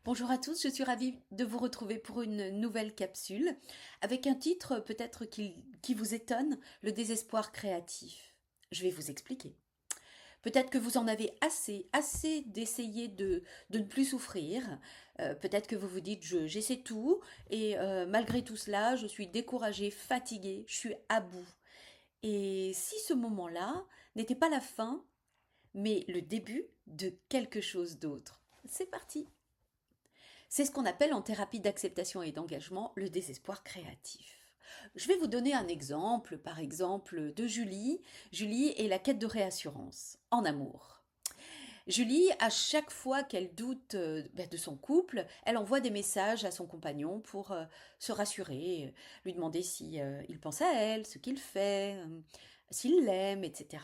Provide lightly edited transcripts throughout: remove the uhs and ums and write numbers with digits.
Bonjour à tous, je suis ravie de vous retrouver pour une nouvelle capsule avec un titre peut-être qui vous étonne, le désespoir créatif. Je vais vous expliquer. Peut-être que vous en avez assez d'essayer de ne plus souffrir. Peut-être que vous vous dites j'essaie tout et malgré tout cela, je suis découragée, fatiguée, je suis à bout. Et si ce moment-là n'était pas la fin, mais le début de quelque chose d'autre. C'est parti. C'est ce qu'on appelle en thérapie d'acceptation et d'engagement le désespoir créatif. Je vais vous donner un exemple, par exemple, de Julie. Julie et la quête de réassurance en amour. Julie, à chaque fois qu'elle doute de son couple, elle envoie des messages à son compagnon pour se rassurer, lui demander si il pense à elle, ce qu'il fait, s'il l'aime, etc.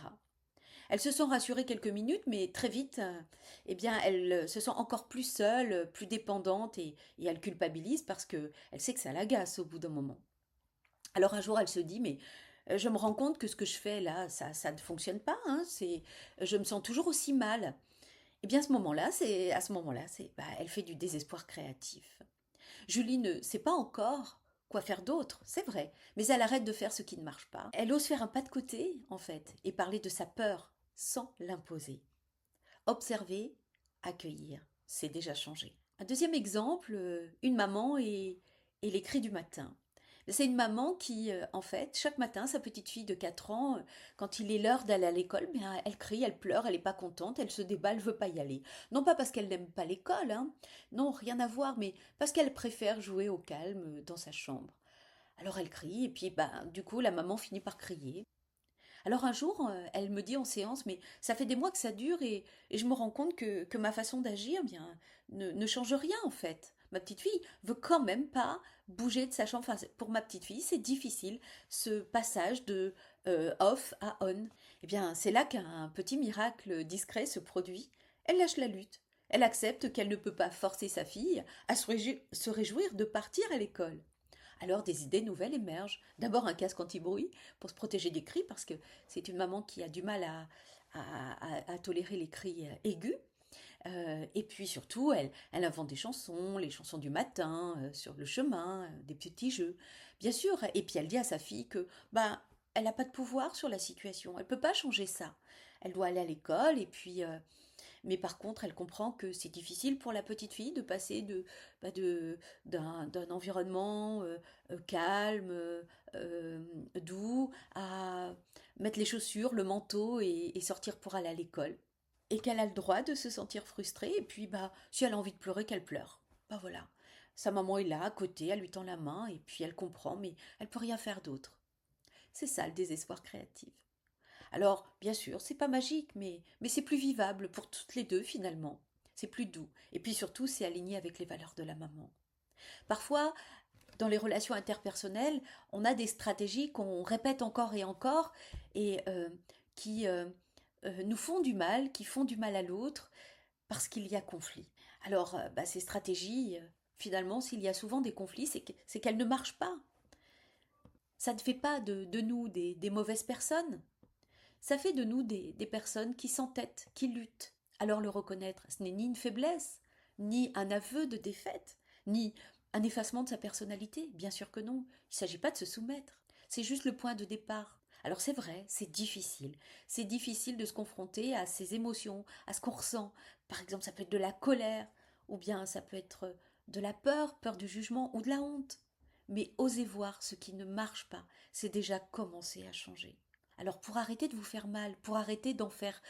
Elle se sent rassurée quelques minutes, mais très vite, eh bien, elle se sent encore plus seule, plus dépendante et elle culpabilise parce que elle sait que ça l'agace au bout d'un moment. Alors un jour, elle se dit, mais je me rends compte que ce que je fais là, ça ne fonctionne pas. Hein, je me sens toujours aussi mal. Eh bien, à ce moment-là, elle fait du désespoir créatif. Julie ne sait pas encore quoi faire d'autre, c'est vrai, mais elle arrête de faire ce qui ne marche pas. Elle ose faire un pas de côté, en fait, et parler de sa peur sans l'imposer. Observer, accueillir, c'est déjà changé. Un deuxième exemple, une maman et les cris du matin. C'est une maman qui, en fait, chaque matin, sa petite fille de 4 ans, quand il est l'heure d'aller à l'école, bien, elle crie, elle pleure, elle n'est pas contente, elle se débat, elle veut pas y aller. Non pas parce qu'elle n'aime pas l'école, hein, non, rien à voir, mais parce qu'elle préfère jouer au calme dans sa chambre. Alors elle crie, et puis du coup, la maman finit par crier. Alors un jour, elle me dit en séance, mais ça fait des mois que ça dure et je me rends compte que ma façon d'agir bien, ne change rien en fait. Ma petite fille veut quand même pas bouger de sa chambre. Enfin, pour ma petite fille, c'est difficile ce passage de off à on. Eh bien, c'est là qu'un petit miracle discret se produit. Elle lâche la lutte. Elle accepte qu'elle ne peut pas forcer sa fille à se réjouir de partir à l'école. Alors des idées nouvelles émergent. D'abord un casque anti-bruit pour se protéger des cris parce que c'est une maman qui a du mal à tolérer les cris aigus. Et puis surtout, elle invente des chansons, les chansons du matin, sur le chemin, des petits jeux. Bien sûr, et puis elle dit à sa fille que elle n'a pas de pouvoir sur la situation, elle ne peut pas changer ça. Elle doit aller à l'école et puis mais par contre, elle comprend que c'est difficile pour la petite fille de passer d'un environnement calme, doux, à mettre les chaussures, le manteau et sortir pour aller à l'école. Et qu'elle a le droit de se sentir frustrée, et puis si elle a envie de pleurer, qu'elle pleure. Voilà. Sa maman est là, à côté, elle lui tend la main, et puis elle comprend, mais elle peut rien faire d'autre. C'est ça le désespoir créatif. Alors, bien sûr, c'est pas magique, mais c'est plus vivable pour toutes les deux finalement. C'est plus doux. Et puis surtout, c'est aligné avec les valeurs de la maman. Parfois, dans les relations interpersonnelles, on a des stratégies qu'on répète encore et encore et qui nous font du mal, qui font du mal à l'autre parce qu'il y a conflit. Alors, ces stratégies, finalement, s'il y a souvent des conflits, c'est qu'elles ne marchent pas. Ça ne fait pas de nous des mauvaises personnes. Ça fait de nous des personnes qui s'entêtent, qui luttent. Alors le reconnaître, ce n'est ni une faiblesse, ni un aveu de défaite, ni un effacement de sa personnalité. Bien sûr que non. Il ne s'agit pas de se soumettre. C'est juste le point de départ. Alors c'est vrai, c'est difficile. C'est difficile de se confronter à ses émotions, à ce qu'on ressent. Par exemple, ça peut être de la colère, ou bien ça peut être de la peur, peur du jugement, ou de la honte. Mais osez voir ce qui ne marche pas, c'est déjà commencer à changer. Alors pour arrêter de vous faire mal, pour arrêter d'en faire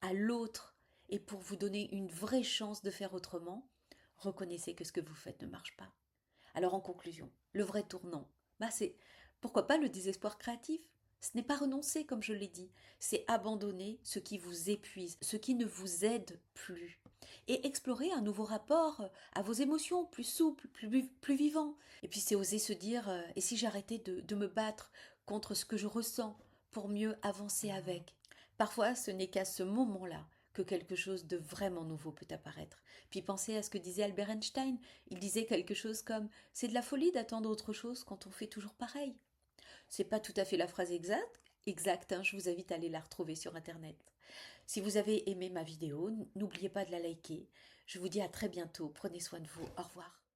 à l'autre et pour vous donner une vraie chance de faire autrement, reconnaissez que ce que vous faites ne marche pas. Alors en conclusion, le vrai tournant, c'est pourquoi pas le désespoir créatif. Ce n'est pas renoncer, comme je l'ai dit, c'est abandonner ce qui vous épuise, ce qui ne vous aide plus, et explorer un nouveau rapport à vos émotions, plus souple, plus vivant. Et puis c'est oser se dire, et si j'arrêtais de me battre contre ce que je ressens pour mieux avancer avec. Parfois, ce n'est qu'à ce moment-là que quelque chose de vraiment nouveau peut apparaître. Puis pensez à ce que disait Albert Einstein. Il disait quelque chose comme c'est de la folie d'attendre autre chose quand on fait toujours pareil. C'est pas tout à fait la phrase exacte, hein, je vous invite à aller la retrouver sur internet. Si vous avez aimé ma vidéo, n'oubliez pas de la liker. Je vous dis à très bientôt. Prenez soin de vous. Au revoir.